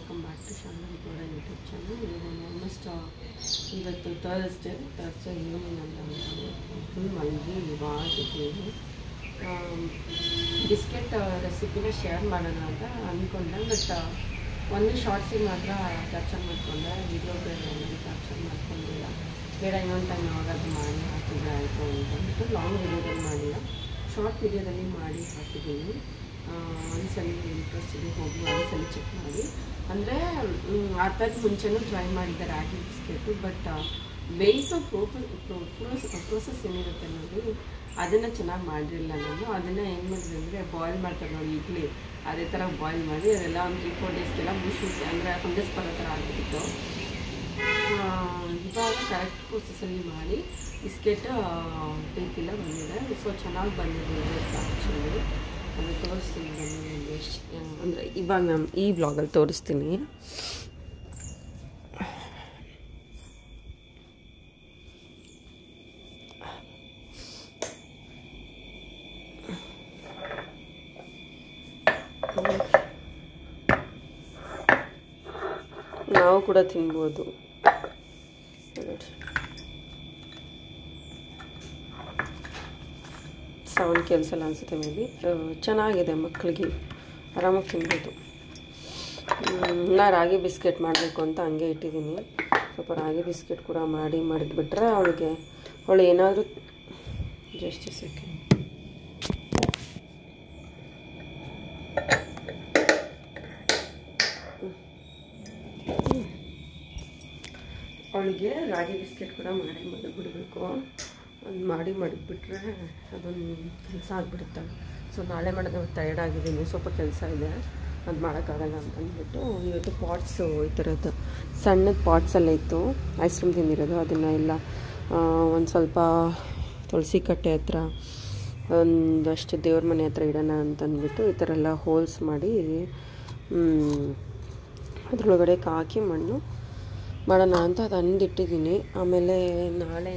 Welcome back to Shantan golden YouTube channel. ಇದು almost ಇವತ್ತು Thursday evening ಅಂತ ಫುಲ್ ಮಲಗಿ ಇವಾಗ ಇದ್ದೀವಿ. ಬಿಸ್ಕೆಟ್ ರೆಸಿಪಿನ ಶೇರ್ ಮಾಡೋಣ ಅಂತ ಅಂದ್ಕೊಂಡೆ, ಬಟ್ ಒಂದೇ ಶಾರ್ಟ್ಸಿಗೆ ಮಾತ್ರ ಕ್ಯಾಪ್ಚರ್ ಮಾಡಿಕೊಂಡೆ. ವೀಡಿಯೋ ಕ್ಯಾಪ್ಚರ್ ಮಾಡ್ಕೊಂಡಿಲ್ಲ. ಬೇಡ ಇನ್ನೊಂದು ಟೈಮ್ ಯಾವಾಗಾದ್ರೂ ಮಾಡಿ ಹಾಕಿದ್ರೆ ಆಯಿತು ಅಂತಂದ್ಬಿಟ್ಟು ಲಾಂಗ್ ವೀಡಿಯೋದಲ್ಲಿ ಮಾಡಿಲ್ಲ, ಶಾರ್ಟ್ ವೀಡಿಯೋದಲ್ಲಿ ಮಾಡಿ ಹಾಕಿದ್ದೀನಿ. ಒಂದ್ಸಲ ಇಂಟ್ರೆಸ್ಟ್ ಇದೆ ಹೋಗಿ ಒಂದ್ಸಲ ಚೆಕ್ ಮಾಡಿ. ಅಂದರೆ ಆ ಥರದ ಮುಂಚೆನೂ ಟ್ರೈ ಮಾಡಿದ್ದೆ ರಾಗಿ ಬಿಸ್ಕೆಟು, ಬಟ್ ಬೇಯಿಸೋ ಪ್ರೋಸೆಸ್ ಏನಿರುತ್ತೆ ನೋಡಿ, ಅದನ್ನು ಚೆನ್ನಾಗಿ ಮಾಡಿರಲಿಲ್ಲ ನಾನು. ಅದನ್ನು ಏನು ಮಾಡಿದೆ ಅಂದರೆ ಬಾಯ್ಲ್ ಮಾಡ್ತಾರೆ ನೋಡಿ ಇಡ್ಲಿ, ಅದೇ ಥರ ಬಾಯ್ಲ್ ಮಾಡಿ ಅದೆಲ್ಲ ಒಂದು 3-4 ಡೇಸ್ಗೆಲ್ಲ ಮುಷಿಸಿ, ಅಂದರೆ ಫಂಗಸ್ ಬರೋ ಥರ ಆಗಿಬಿಟ್ಟು ಇವಾಗ ಕರೆಕ್ಟ್ ಪ್ರೋಸೆಸ್ಸಲ್ಲಿ ಮಾಡಿ ಬಿಸ್ಕೆಟ್ ಬೇಕಿಲ್ಲ ಬಂದಿದೆ. ಸೊ ಚೆನ್ನಾಗಿ ಬಂದಿದೆ ಆ್ಯಕ್ಚುಲಿ. ಅದು ತೋರಿಸ್ತೀನಿ ಬನ್ನಿ ಎಷ್ಟು, ಅಂದರೆ ಇವಾಗ ನಾನು ಈ ಬ್ಲಾಗಲ್ಲಿ ತೋರಿಸ್ತೀನಿ. ನಾವು ಕೂಡ ತಿನ್ಬೋದು. ಸೌಂಡ್ ಕೆಲಸಲ್ಲ ಅನಿಸುತ್ತೆ ಮೇ ಬಿ. ಚೆನ್ನಾಗಿದೆ, ಮಕ್ಕಳಿಗೆ ಆರಾಮಾಗಿ ತಿನ್ಬೋದು. ನಾ ರಾಗಿ ಬಿಸ್ಕೆಟ್ ಮಾಡಬೇಕು ಅಂತ ಹಂಗೆ ಇಟ್ಟಿದ್ದೀನಿ. ಸ್ವಲ್ಪ ರಾಗಿ ಬಿಸ್ಕೆಟ್ ಕೂಡ ಮಾಡಿಟ್ಬಿಟ್ರೆ ಅವಳು ಏನಾದರೂ ಜಸ್ಟ್ ಸೆಕೆಂಡ್ ಅವಳಿಗೆ ರಾಗಿ ಬಿಸ್ಕೆಟ್ ಕೂಡ ಮಾಡಿಬಿಡಬೇಕು. ಅದು ಮಾಡಿಬಿಟ್ರೆ ಅದೊಂದು ಕೆಲಸ ಆಗಿಬಿಡುತ್ತೆ. ಸೊ ನಾಳೆ ಮಾಡೋದು ಟಯರ್ಡ್ ಆಗಿದ್ದೀನಿ, ಸ್ವಲ್ಪ ಕೆಲಸ ಇದೆ, ಅದು ಮಾಡೋಕ್ಕಾಗಲ್ಲ ಅಂತ ಅಂದ್ಬಿಟ್ಟು ಇವತ್ತು ಪಾಟ್ಸು ಈ ಥರದ್ದು ಸಣ್ಣದ ಪಾಟ್ಸೆಲ್ಲ ಇತ್ತು ಐಸ್ ಕ್ರೀಮ್ ತಿಂದಿರೋದು. ಅದನ್ನು ಎಲ್ಲ ಒಂದು ಸ್ವಲ್ಪ ತುಳಸಿ ಕಟ್ಟೆ ಹತ್ರ ಒಂದಷ್ಟು ದೇವ್ರ ಮನೆ ಹತ್ರ ಇಡೋಣ ಅಂತಂದ್ಬಿಟ್ಟು ಈ ಥರ ಎಲ್ಲ ಹೋಲ್ಸ್ ಮಾಡಿ ಅದ್ರೊಳಗಡೆ ಹಾಕಿ ಮಣ್ಣು ಮಾಡೋಣ ಅಂತ ಅದು ಅಂದಿಟ್ಟಿದ್ದೀನಿ. ಆಮೇಲೆ ನಾಳೆ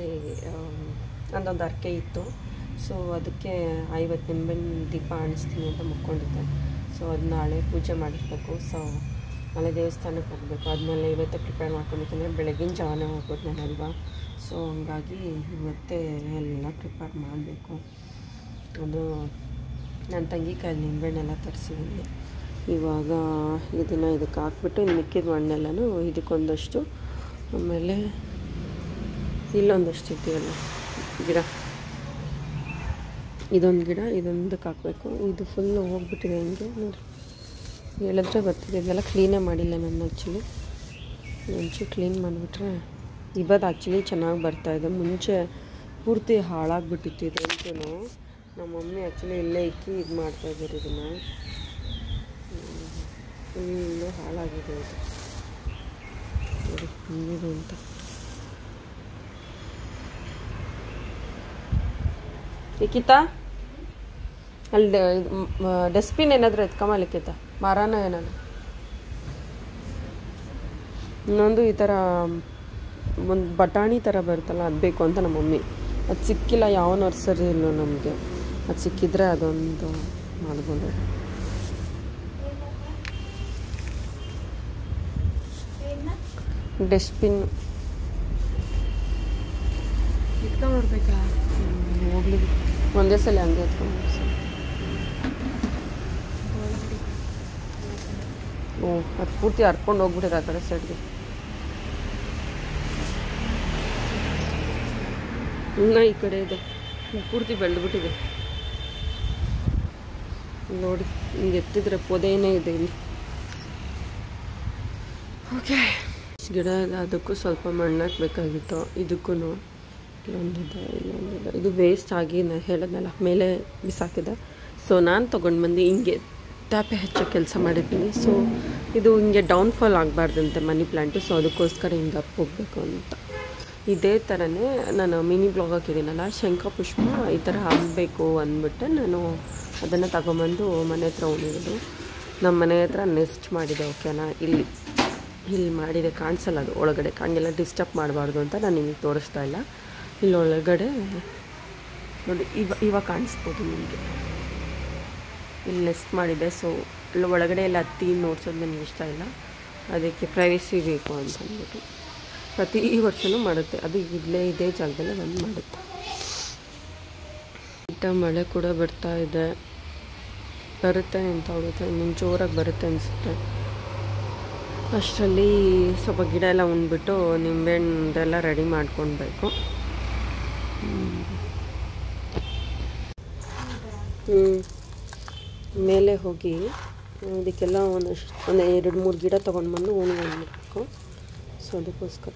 ನಂದೊಂದು ಅರ್ಕೆ ಇತ್ತು, ಸೊ ಅದಕ್ಕೆ 50 ನಿಂಬೆಹಣ್ಣು ದೀಪ ಆಣಿಸ್ತೀನಿ ಅಂತ ಮುಕ್ಕೊಂಡಿದ್ದೆ. ಸೊ ಅದು ನಾಳೆ ಪೂಜೆ ಮಾಡಿರ್ಬೇಕು. ಸೊ ನಾಳೆ ದೇವಸ್ಥಾನಕ್ಕೆ ಹೋಗಬೇಕು. ಆದಮೇಲೆ ಇವತ್ತೇ ಪ್ರಿಪೇರ್ ಮಾಡ್ಕೊಂಡಿದ್ದಂದರೆ ಬೆಳಗಿನ ಜಾವನೇ ಹೋಗ್ಬೋದು ನಾನಲ್ವಾ. ಸೊ ಹಂಗಾಗಿ ಇವತ್ತೇ ಎಲ್ಲ ಪ್ರಿಪೇರ್ ಮಾಡಬೇಕು. ಅದು ನನ್ನ ತಂಗಿ ಕೈಯಲ್ಲಿ ನಿಂಬೆಹಣ್ಣೆಲ್ಲ ತರಿಸಿದ್ದೀನಿ. ಇವಾಗ ಇದನ್ನು ಇದಕ್ಕೆ ಹಾಕ್ಬಿಟ್ಟು ಇನ್ನು ಮಿಕ್ಕಿದ ಮಣ್ಣೆಲ್ಲನೂ ಇದಕ್ಕೊಂದಷ್ಟು, ಆಮೇಲೆ ಇಲ್ಲೊಂದಷ್ಟು ಇದೆಯಲ್ಲ ಗಿಡ, ಇದೊಂದು ಗಿಡ ಇದೊಂದಕ್ಕೆ ಹಾಕಬೇಕು. ಇದು ಫುಲ್ಲು ಹೋಗ್ಬಿಟ್ಟಿದೆ ಹಿಂಗೆ ನೋಡಿ, ಹೇಳಿದ್ರೆ ಬರ್ತಿದೆ. ಇದೆಲ್ಲ ಕ್ಲೀನೇ ಮಾಡಿಲ್ಲ ನಾನು ಆ್ಯಕ್ಚುಲಿ. ಒಂಚೂರು ಕ್ಲೀನ್ ಮಾಡಿಬಿಟ್ರೆ ಇವತ್ತು ಆ್ಯಕ್ಚುಲಿ ಚೆನ್ನಾಗಿ ಬರ್ತಾಯಿದೆ. ಮುಂಚೆ ಪೂರ್ತಿ ಹಾಳಾಗಿಬಿಟ್ಟಿತ್ತು ಇದಂತೂ. ನಮ್ಮ ಮಮ್ಮಿ ಆ್ಯಕ್ಚುಲಿ ಇಲ್ಲೇ ಇಕ್ಕಿ ಇದು ಮಾಡ್ತಾಯಿದ್ದಾರೆ. ಇದನ್ನು ಫುಲ್ಲು ಹಾಳಾಗಿದೆ ಇದು ನೋಡಿ ಹಿಂಗಿದೆ ಅಂತ. ಲಿಖಿತಾ ಅಲ್ಲಿ ಡಸ್ಟ್ಬಿನ್ ಏನಾದರೂ ಎತ್ಕೊಂಬ ಲಿಖಿತ, ಮರನ ಏನಾದರೂ. ಇನ್ನೊಂದು ಈ ಥರ ಒಂದು ಬಟಾಣಿ ಥರ ಬರುತ್ತಲ್ಲ, ಅದು ಬೇಕು ಅಂತ ನಮ್ಮ ಮಮ್ಮಿ. ಅದು ಸಿಕ್ಕಿಲ್ಲ, ಯಾವ ನರ್ಸರಿ ಇಲ್ಲೋ ನಮಗೆ. ಅದು ಸಿಕ್ಕಿದ್ರೆ ಅದೊಂದು ಮಾಡ್ಬೋದು. ಡಸ್ಟ್ಬಿನ್ ಎತ್ಕೊಂಡ್ಬಿಡ್ಬೇಕಾ? ಹೋಗ್ಲಿ ಒಂದೇ ಸಲ ಹಂಗೆ ಎತ್ಕೊಂಡು. ಓ ಅದು ಪೂರ್ತಿ ಹರ್ಕೊಂಡು ಹೋಗ್ಬಿಟ್ಟಿದೆ ಆ ಕಡೆ ಸೈಡ್ಗೆ. ಇನ್ನೂ ಈ ಕಡೆ ಇದೆ, ಪೂರ್ತಿ ಬೆಳೆದ್ಬಿಟ್ಟಿದೆ ನೋಡಿ. ಹಿಂಗೆ ಎತ್ತಿದ್ರೆ ಪೊದೆನೇ ಇದೆ ಇಲ್ಲಿ. ಓಕೆ, ಗಿಡ ಅದಕ್ಕೂ ಸ್ವಲ್ಪ ಮಣ್ಣು ಹಾಕಬೇಕಾಗಿತ್ತು. ಇದಕ್ಕೂ ಇಲ್ಲೊಂದಿದೆ. ಇದು ವೇಸ್ಟ್ ಆಗಿ ನಾನು ಹೇಳಿದ್ನಲ್ಲ ಮೇಲೆ ಬಿಸಾಕಿದೆ. ಸೊ ನಾನು ತೊಗೊಂಡು ಬಂದು ಹಿಂಗೆ ಟ್ಯಾಪೆ ಹಚ್ಚೋ ಕೆಲಸ ಮಾಡಿದ್ದೀನಿ. ಸೊ ಇದು ಹಿಂಗೆ ಡೌನ್ಫಾಲ್ ಆಗಬಾರ್ದಂತೆ ಮನಿ ಪ್ಲ್ಯಾಂಟು. ಸೊ ಅದಕ್ಕೋಸ್ಕರ ಹಿಂಗೆ ಅಪ್ ಹೋಗಬೇಕು ಅಂತ. ಇದೇ ಥರನೇ ನಾನು ಮಿನಿ ಬ್ಲಾಗ್ ಹಾಕಿದ್ದೀನಲ್ಲ, ಶಂಖಪುಷ್ಪ ಈ ಥರ ಆಗಬೇಕು ಅಂದ್ಬಿಟ್ಟು ನಾನು ಅದನ್ನು ತಗೊಂಬಂದು ಮನೆ ಹತ್ರ ಉಳಿಯೋದು. ನಮ್ಮ ಮನೆ ಹತ್ರ ನೆಸ್ಟ್ ಮಾಡಿದೆ, ಓಕೆನಾ. ಇಲ್ಲಿ ಮಾಡಿದೆ, ಕಾಣಿಸಲ್ಲ ಅದು ಒಳಗಡೆ, ಹಂಗೆಲ್ಲ ಡಿಸ್ಟರ್ಬ್ ಮಾಡಬಾರ್ದು ಅಂತ ನಾನು ನಿಮಗೆ ತೋರಿಸ್ತಾ ಇಲ್ಲ. ಇಲ್ಲಿ ಒಳಗಡೆ ನೋಡಿ, ಇವಾಗ ಕಾಣಿಸ್ಬೋದು ನಿಮಗೆ. ಇಲ್ಲಿ ನೆಸ್ಟ್ ಮಾಡಿದೆ. ಸೊ ಇಲ್ಲಿ ಒಳಗಡೆ ಎಲ್ಲ ಹತ್ತಿ ನೋಡ್ಸೋದು ನನಗೆ ಇಷ್ಟ ಇಲ್ಲ. ಅದಕ್ಕೆ ಪ್ರೈವಸಿ ಬೇಕು ಅಂತ ಅಂದ್ಬಿಟ್ಟು ಪ್ರತಿ ವರ್ಷವೂ ಮಾಡುತ್ತೆ. ಅದು ಇದೇ ಜಾಗದಲ್ಲೇ ಬಂದು ಮಾಡುತ್ತೆ. ಮಳೆ ಕೂಡ ಬರ್ತಾ ಇದೆ, ಬರುತ್ತೆ ಅಂತ ಹೋಗುತ್ತೆ, ಇನ್ನೊಂದು ಜೋರಾಗಿ ಬರುತ್ತೆ ಅನಿಸುತ್ತೆ. ಅಷ್ಟರಲ್ಲಿ ಸ್ವಲ್ಪ ಗಿಡ ಎಲ್ಲ ಉಂಡ್ಬಿಟ್ಟು ನಿಂಬೆಹಣ್ಣೆಲ್ಲ ರೆಡಿ ಮಾಡ್ಕೊಳ್ಬೇಕು. ಮೇಲೆ ಹೋಗಿ ಇದಕ್ಕೆಲ್ಲ ಒಂದು 2-3 ಗಿಡ ತೊಗೊಂಡು ಬಂದು ಉಣ್ಬೇಕು. ಸೊ ಅದಕ್ಕೋಸ್ಕರ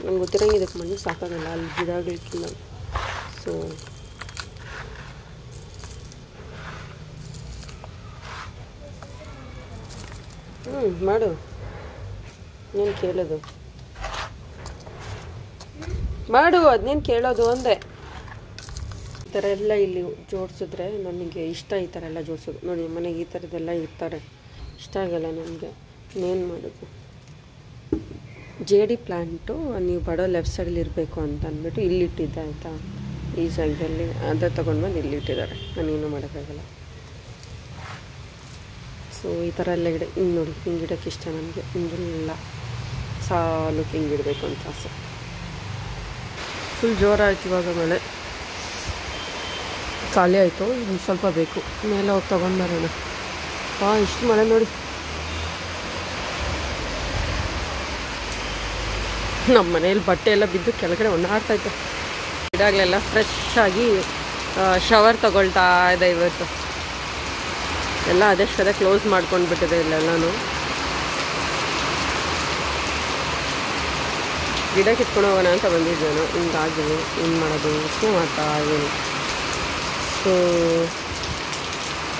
ನಂಗೆ ಗೊತ್ತಿರಂಗೆ ಇದಕ್ಕೆ ಮಣ್ಣು ಸಾಕಾಗಲ್ಲ ಅಲ್ಲಿ ಗಿಡಗಳಿಗಿಲ್ಲ. ಸೊ ಮಾಡು, ನೀನು ಕೇಳೋದು ಮಾಡು, ಅದನ್ನೇನು ಕೇಳೋದು ಅಂದೆ. ಈ ಥರ ಎಲ್ಲ ಇಲ್ಲಿ ಜೋಡಿಸಿದ್ರೆ ನನಗೆ ಇಷ್ಟ, ಈ ಥರ ಎಲ್ಲ ಜೋಡಿಸೋದು. ನೋಡಿ ಮನೆಗೆ ಈ ಥರದ್ದೆಲ್ಲ ಇರ್ತಾರೆ, ಇಷ್ಟ ಆಗಲ್ಲ ನನಗೆ. ಇನ್ನೇನು ಮಾಡೋದು. ಜೇಡಿ ಪ್ಲ್ಯಾಂಟು ನೀವು ಬಡೋ ಲೆಫ್ಟ್ ಸೈಡಲ್ಲಿ ಇರಬೇಕು ಅಂತ ಅಂದ್ಬಿಟ್ಟು ಇಲ್ಲಿಟ್ಟಿದ್ದೆ ಆಯಿತಾ, ಈ ಸೈಡಲ್ಲಿ ಅದೇ ತೊಗೊಂಡು ಬಂದು ಇಲ್ಲಿಟ್ಟಿದ್ದಾರೆ. ನಾನೇನು ಮಾಡೋಕ್ಕಾಗಲ್ಲ. ಸೊ ಈ ಥರ ಎಲ್ಲ ಗಿಡ ಹಿಂಗೆ ನೋಡಿ, ಹಿಂಗೆ ಗಿಡಕ್ಕೆ ಇಷ್ಟ ನನಗೆ. ಹಿಂಗೆಲ್ಲ ಸಾಲು ಹಿಂಗಿಡಬೇಕು ಅಂತ ಆಸೆ. ಫುಲ್ ಜೋರಾಯಿತು ಇವಾಗ ಮಳೆ, ಖಾಲಿ ಆಯಿತು. ಇನ್ನು ಸ್ವಲ್ಪ ಬೇಕು, ಮೇಲೆ ಹೋಗಿ ತೊಗೊಂಡು ಬರೋಣ. ಇಷ್ಟು ಮಳೆ ನೋಡಿ. ನಮ್ಮ ಮನೇಲಿ ಬಟ್ಟೆ ಎಲ್ಲ ಬಿದ್ದು ಕೆಳಗಡೆ ಒಣಾಡ್ತಾಯಿತ್ತು. ಗಿಡಗಳೆಲ್ಲ ಫ್ರೆಶ್ ಆಗಿ ಶವರ್ ತಗೊಳ್ತಾ ಇದೆ ಇವತ್ತು. ಎಲ್ಲ ಅದೆಷ್ಟದೇ ಕ್ಲೋಸ್ ಮಾಡ್ಕೊಂಡು ಬಿಟ್ಟಿದೆ ಇಲ್ಲೆಲ್ಲನೂ. ಗಿಡ ಕಿತ್ಕೊಂಡು ಹೋಗೋಣ ಅಂತ ಬಂದಿದ್ದೆ ನಾನು. ಹಿಂಗಾಗಿ ಏನು ಮಾಡೋದು ಯೋಚನೆ ಮಾಡ್ತಾ ಇದ್ದೀನಿ. ಸೊ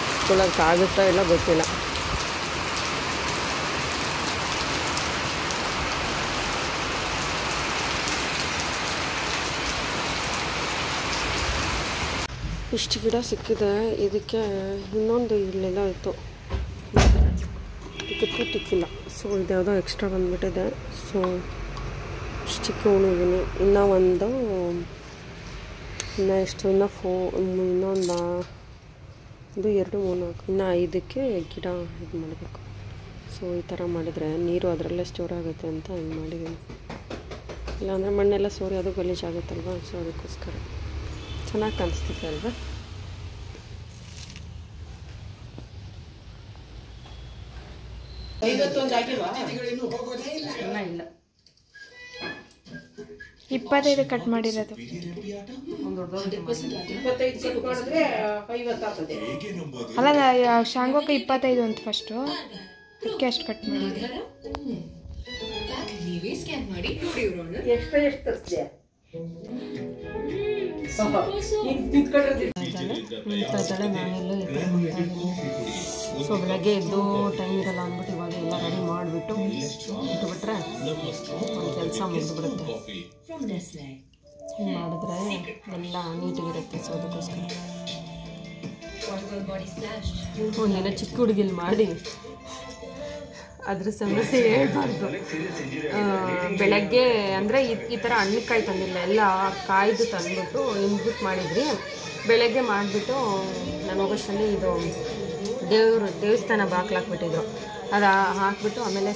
ಕಿತ್ಕೊಳ್ಳೋಕ್ಕಾಗುತ್ತಾ ಇಲ್ಲ ಗೊತ್ತಿಲ್ಲ. ಇಷ್ಟು ಗಿಡ ಸಿಕ್ಕಿದೆ. ಇದಕ್ಕೆ ಇನ್ನೊಂದು ಇಲ್ಲೆಲ್ಲ ಇತ್ತು, ಇದಕ್ಕೆ ತಿಕ್ಕಿಲ್ಲ. ಸೊ ಇದ್ಯಾವುದೋ ಎಕ್ಸ್ಟ್ರಾ ಬಂದುಬಿಟ್ಟಿದೆ. ಸೊ ಇಷ್ಟಕ್ಕೆ ಉಣಿದ್ದೀನಿ. ಇನ್ನೊಂದು ಇನ್ನೊಂದು 1 2 3 4 ಇನ್ನು 5ಕ್ಕೆ ಗಿಡ ಇದು ಮಾಡಬೇಕು. ಸೊ ಈ ಥರ ಮಾಡಿದರೆ ನೀರು ಅದರಲ್ಲೇ ಸ್ಟೋರ್ ಆಗುತ್ತೆ ಅಂತ ಹಿಂಗೆ ಮಾಡಿದ್ದೀನಿ. ಇಲ್ಲಾಂದರೆ ಮಣ್ಣೆಲ್ಲ ಸೋರಿ ಅದು ಗಲೀಜಾಗುತ್ತಲ್ವ. ಸೊ ಅದಕ್ಕೋಸ್ಕರ ಚೆನ್ನಾಗಿ ಕಾಣಿಸ್ತಿದೆ ಅಲ್ವಾ. ಇಲ್ಲ 25 ಕಟ್ ಮಾಡಿರೋದು. 25 ಅಲ್ಲ, ಶಾಂಗೋಕ್ಕೆ 25 ಅಂತ ಫಸ್ಟು, ಅದಕ್ಕೆ ಅಷ್ಟು ಕಟ್ ಮಾಡಿದೆ. ಸೊ ಬೆಳಗ್ಗೆ ಎದ್ದು ಟೈಮ್ ಇರಲ್ಲ ಅಂದ್ಬಿಟ್ಟು ಇವಾಗ ಎಲ್ಲ ರೆಡಿ ಮಾಡಿಬಿಟ್ಟು ಇಟ್ಬಿಟ್ರೆ ಒಂದು ಕೆಲಸ ಮುಗಿದ್ಬಿಡುತ್ತೆ. ಹಿಂಗೆ ಮಾಡಿದ್ರೆ ಎಲ್ಲ ನೀಟಾಗಿರುತ್ತೆ. ಸೊ ಅದಕ್ಕೋಸ್ಕರ ಒಂದಿನ ಚಿಕ್ಕ ಹುಡುಗಿಲಿ ಮಾಡಿ ಅದ್ರ ಸಮಸ್ಯೆ ಹೇಳ್ಬಾರ್ದು. ಬೆಳಗ್ಗೆ ಅಂದರೆ ಈ ಥರ ಹಣ್ಣುಕಾಯಿ ತಂದಿಲ್ಲ, ಎಲ್ಲ ಕಾಯ್ದು ತಂದ್ಬಿಟ್ಟು ಹಿಂದ್ಬಿಟ್ಟು ಮಾಡಿದ್ರಿ. ಬೆಳಗ್ಗೆ ಮಾಡಿಬಿಟ್ಟು ನಾನು ಹೋಗೋಷ್ಟರಲ್ಲಿ ಇದು ದೇವಸ್ಥಾನ ಬಾಕ್ಲಾಕ್ಬಿಟ್ಟಿದ್ರು. ಅದು ಹಾಕ್ಬಿಟ್ಟು ಆಮೇಲೆ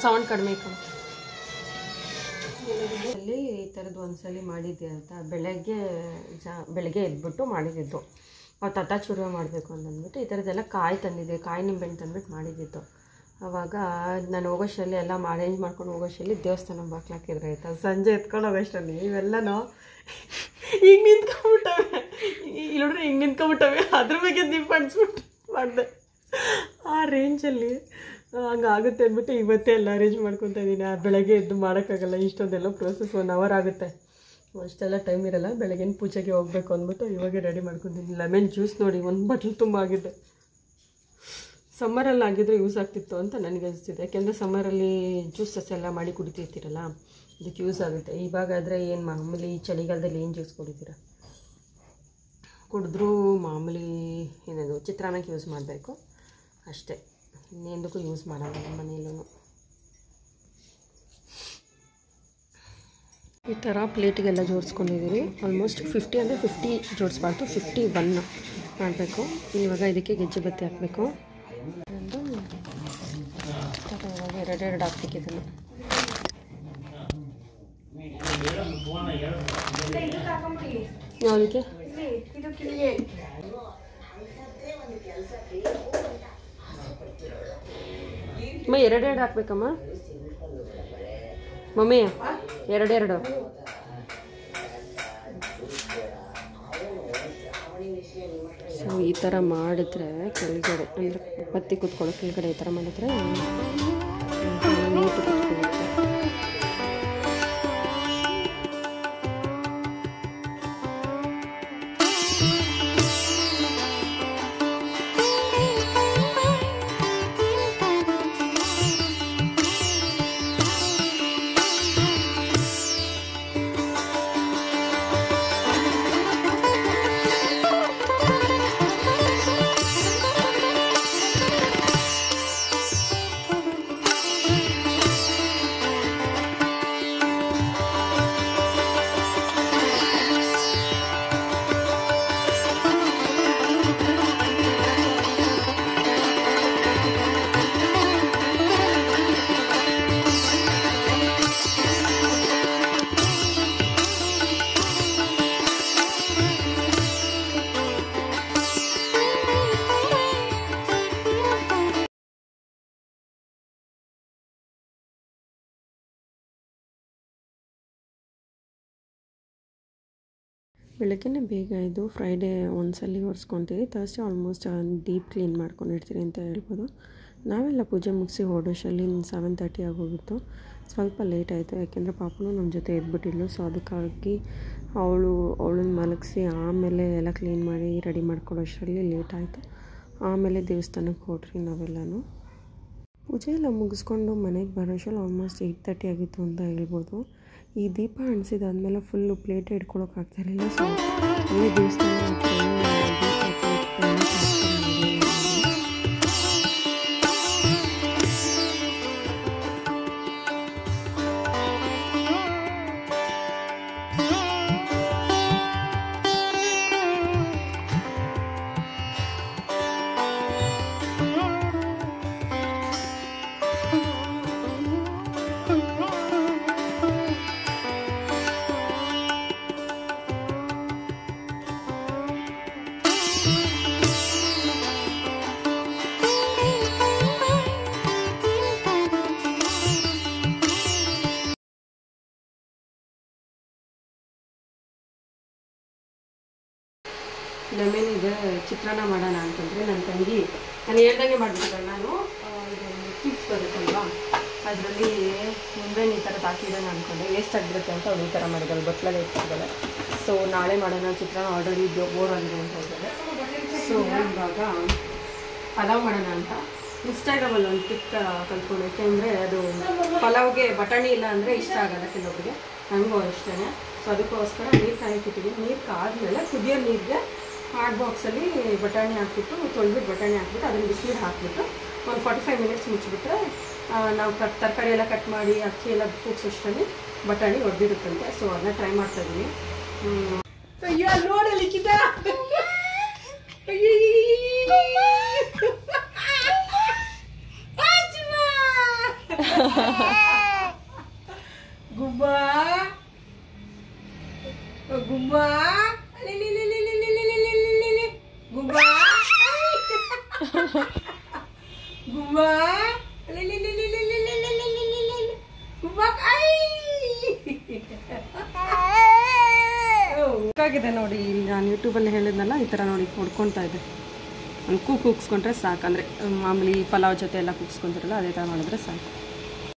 ಸೌಂಡ್ ಕಡಿಮೆ ಇತ್ತು. ಅಲ್ಲಿ ಈ ಥರದ್ದು ಒಂದ್ಸಲಿ ಮಾಡಿದ್ದೆ ಅಂತ ಬೆಳಗ್ಗೆ ಎದ್ಬಿಟ್ಟು ಮಾಡಿದ್ದು. ಅವತ್ತು ಅತ್ತಾಚೂರು ಮಾಡಬೇಕು ಅಂತಂದ್ಬಿಟ್ಟು ಈ ಥರದ್ದೆಲ್ಲ ಕಾಯಿ ತಂದಿದ್ದೆ, ಕಾಯಿ ನಿಂಬೆಹಣ್ಣು ತಂದ್ಬಿಟ್ಟು ಮಾಡಿದ್ದಿತ್ತು. ಆವಾಗ ನಾನು ಹೋಗೋಷ್ಟರಲ್ಲಿ ಎಲ್ಲ ಅರೇಂಜ್ ಮಾಡ್ಕೊಂಡು ಹೋಗೋಷ್ಟರಲ್ಲಿ ದೇವಸ್ಥಾನ ಬಾಕ್ಲಾಕಿದ್ರೆ ಆಯಿತಾ. ಸಂಜೆ ಎತ್ಕೊಂಡು ಹೋಗೋಷ್ಟರಲ್ಲಿ ಇವೆಲ್ಲನೂ ಈಗ ನಿಂತ್ಕೊಂಡ್ಬಿಟ್ಟವೆ. ಇಲ್ಲಿ ನೋಡ್ರಿ ಹಿಂಗೆ ನಿಂತ್ಕೊಂಡ್ಬಿಟ್ಟವೆ. ಅದ್ರ ಬಗ್ಗೆ ದೀಪ ಹಂಚ್ಬಿಟ್ಟು ಮಾಡಿದೆ. ಆ ರೇಂಜಲ್ಲಿ ಹಂಗಾಗುತ್ತೆ ಅಂದ್ಬಿಟ್ಟು ಇವತ್ತೇ ಎಲ್ಲ ಅರೇಂಜ್ ಮಾಡ್ಕೊತಾ ಇದ್ದೀನಿ. ಬೆಳಗ್ಗೆ ಎದ್ದು ಮಾಡೋಕ್ಕಾಗಲ್ಲ, ಇಷ್ಟೊಂದೆಲ್ಲ ಪ್ರೋಸೆಸ್ 1 ಅವರ್ ಆಗುತ್ತೆ. ಅಷ್ಟೆಲ್ಲ ಟೈಮ್ ಇರಲ್ಲ. ಬೆಳಗಿನ ಪೂಜೆಗೆ ಹೋಗ್ಬೇಕು ಅಂದ್ಬಿಟ್ಟು ಇವಾಗೆ ರೆಡಿ ಮಾಡ್ಕೊತೀನಿ. ಲೆಮನ್ ಜ್ಯೂಸ್ ನೋಡಿ 1 ಬಾಟಲ್ ತುಂಬ ಆಗಿದೆ. ಸಮ್ಮರಲ್ಲಿ ಆಗಿದ್ರೆ ಯೂಸ್ ಆಗ್ತಿತ್ತು ಅಂತ ನನಗೆ ಅನಿಸ್ತಿದೆ. ಯಾಕೆಂದರೆ ಸಮ್ಮರಲ್ಲಿ ಜ್ಯೂಸಸ್ ಎಲ್ಲ ಮಾಡಿ ಕುಡಿತಿರ್ತೀರಲ್ಲ, ಇದಕ್ಕೆ ಯೂಸ್ ಆಗುತ್ತೆ. ಇವಾಗಾದರೆ ಏನು ಮಾಮೂಲಿ ಚಳಿಗಾಲದಲ್ಲಿ ಏನು ಜ್ಯೂಸ್ ಕುಡಿತೀರ, ಕುಡಿದ್ರೂ ಮಾಮೂಲಿ ಏನದು ಚಿತ್ರಾನ್ನಕ್ಕೆ ಯೂಸ್ ಮಾಡಬೇಕು ಅಷ್ಟೇ, ಇನ್ನೇಂದಕ್ಕೂ ಯೂಸ್ ಮಾಡಲ್ಲ ನಮ್ಮ ಮನೆಯಲ್ಲೂ. ಈ ಥರ ಪ್ಲೇಟಿಗೆಲ್ಲ ಜೋಡಿಸ್ಕೊಂಡಿದ್ದೀವಿ. ಆಲ್ಮೋಸ್ಟ್ 50 ಅಂದರೆ 50 ಜೋಡಿಸ್ಬಾರ್ದು, 51 ಮಾಡಬೇಕು. ಇವಾಗ ಇದಕ್ಕೆ ಗೆಜ್ಜೆ ಬತ್ತಿ ಹಾಕಬೇಕು. ಇವಾಗ ಎರಡೆರಡು ಹಾಕ್ಬೇಕು ಇದನ್ನು. ಯಾವುದಕ್ಕೆ ಅಮ್ಮ ಎರಡೆರಡು ಹಾಕ್ಬೇಕಮ್ಮ ಮಮ್ಮಿ, ಎರಡೆರಡು. ಸೊ ಈ ಥರ ಮಾಡಿದ್ರೆ ಕೆಳಗಡೆ ಅಂದರೆ ಬತ್ತಿ ಕೂತ್ಕೊಳ್ಳೋ ಕೆಳಗಡೆ ಈ ಥರ ಮಾಡಿದ್ರೆ ನೀಟು ಕೂತ್ಕೊಳ್ಳುತ್ತೆ. ಬೆಳಗ್ಗೆನೇ ಬೇಗ ಇದು ಫ್ರೈಡೇ ಒಂದ್ಸಲಿ ಒರೆಸ್ಕೊತೀವಿ. ಥರ್ಸ್ಡೇ ಆಲ್ಮೋಸ್ಟ್ ಡೀಪ್ ಕ್ಲೀನ್ ಮಾಡ್ಕೊಂಡಿರ್ತೀರಿ ಅಂತ ಹೇಳ್ಬೋದು. ನಾವೆಲ್ಲ ಪೂಜೆ ಮುಗಿಸಿ ಹೊರಡೋಷ್ಟರಲ್ಲಿ 7:30 ಆಗೋಗಿತ್ತು. ಸ್ವಲ್ಪ ಲೇಟ್ ಆಯಿತು, ಯಾಕೆಂದರೆ ಪಾಪನೂ ನಮ್ಮ ಜೊತೆ ಎದ್ಬಿಟ್ಟಿದ್ಲು. ಸೊ ಅದಕ್ಕಾಗಿ ಅವಳನ್ನ ಮಲಗಿಸಿ ಆಮೇಲೆ ಎಲ್ಲ ಕ್ಲೀನ್ ಮಾಡಿ ರೆಡಿ ಮಾಡ್ಕೊಡೋಷ್ಟರಲ್ಲಿ ಲೇಟ್ ಆಯಿತು. ಆಮೇಲೆ ದೇವಸ್ಥಾನಕ್ಕೆ ಹೊರಟ್ರಿ ನಾವೆಲ್ಲನೂ. ಪೂಜೆ ಎಲ್ಲ ಮುಗಿಸ್ಕೊಂಡು ಮನೆಗೆ ಬರೋಷ್ಟರಲ್ಲಿ ಆಲ್ಮೋಸ್ಟ್ 8:30 ಆಗಿತ್ತು ಅಂತ ಹೇಳ್ಬೋದು. ಈ ದೀಪ ಅಣಿಸಿದಾದ್ಮೇಲೆ ಫುಲ್ಲು ಪ್ಲೇಟ್ ಇಟ್ಕೊಳಕ್ಕಾಗ್ತಾಯಿರಲಿಲ್ಲ. ಸೊ ಅಲ್ಲೇ ದೇವಸ್ಥಾನ ನಮ್ಮೇನಿದೆ ಚಿತ್ರಾನ್ನ ಮಾಡೋಣ ಅಂತಂದರೆ ನನ್ನ ತಂಗಿ ನಾನು ಹೇಳ್ದಂಗೆ ಮಾಡಿಬಿಟ್ಟಿದ್ದೆ. ನಾನು ಕಿಪ್ಸ್ ಬರುತ್ತಲ್ವಾ, ಅದರಲ್ಲಿ ಮುಂದೆ ಈ ಥರದ್ದು ಹಾಕಿದ್ದಾನೆ ಅಂದ್ಕೊಂಡೆ ವೇಸ್ಟ್ ಆಗಿಬಿಡುತ್ತೆ ಅಂತ ಅವ್ಳು ಈ ಥರ ಮಾಡಿದ್ದಾಳೆ, ಬಟ್ಲಾಗೆ ಇಟ್ಟಿದ್ದಾಳೆ. ಸೊ ನಾಳೆ ಮಾಡೋಣ ಚಿತ್ರಾನ್ನ, ಆಲ್ರೆಡಿ ಬೋರ್ ಆಗಿದೆ ಅಂತ ಹೇಳಿದೆ. ಸೊ ಇವಾಗ ಪಲಾವ್ ಮಾಡೋಣ ಅಂತ ಇನ್ಸ್ಟಾಗ್ರಾಮಲ್ಲಿ ಒಂದು ಟಿಪ್ ಕಲ್ತ್ಕೊಂಡು, ಯಾಕೆಂದರೆ ಅದು ಪಲಾವ್ಗೆ ಬಟಾಣಿ ಇಲ್ಲ ಅಂದರೆ ಇಷ್ಟ ಆಗೋಲ್ಲ ಕೆಲವೊಬ್ಬರಿಗೆ, ನನಗೂ ಅಷ್ಟೇ. ಸೊ ಅದಕ್ಕೋಸ್ಕರ ನೀರು ಕಾಯಿಟ್ಟಿದ್ದೀನಿ. ನೀರು ಕಾದ್ಮೇಲೆ ಕುದಿಯೋ ನೀರಿಗೆ ಹಾಟ್ ಬಾಕ್ಸಲ್ಲಿ ಬಟಾಣಿ ಹಾಕ್ಬಿಟ್ಟು ತೊಳೆದ್ಬಿಟ್ಟು ಬಟಾಣಿ ಹಾಕ್ಬಿಟ್ಟು ಅದನ್ನು ಬಿಸಿನೀರು ಹಾಕ್ಬಿಟ್ಟು ಒಂದು 45 ಮಿನಿಟ್ಸ್ ಮುಚ್ಚಿಬಿಟ್ರೆ ನಾವು ತರಕಾರಿ ಎಲ್ಲ ಕಟ್ ಮಾಡಿ ಅಕ್ಕಿ ಎಲ್ಲ ಕೂಗ್ಸೋಷ್ಟರಲ್ಲಿ ಬಟಾಣಿ ಒಡೆದಿರುತ್ತಂತೆ. ಸೊ ಅದನ್ನ ಟ್ರೈ ಮಾಡ್ತಾಯಿದ್ದೀನಿ. ನೋಡಲಿಕ್ಕಿದ ಗುಬ್ಬಾ ಗುಬ್ಬಾ ಗುಬ್ಬಾ ಗುಬ್ಬಾ ಆಗಿದೆ ನೋಡಿ. ನಾನು ಯೂಟ್ಯೂಬಲ್ಲಿ ಹೇಳಿದ್ನಲ್ಲ, ಈ ಥರ ನೋಡಿ ಹೊಡ್ಕೊಳ್ತಾ ಇದ್ದೆ. ಒಂದು ಕೂಗ್ಸ್ಕೊಂಡ್ರೆ ಸಾಕು, ಅಂದರೆ ಮಾಮೂಲಿ ಪಲಾವ್ ಜೊತೆ ಎಲ್ಲ ಕೂಗ್ಸ್ಕೊಂತಿರಲ್ಲ ಅದೇ ಥರ ಮಾಡಿದ್ರೆ ಸಾಕು.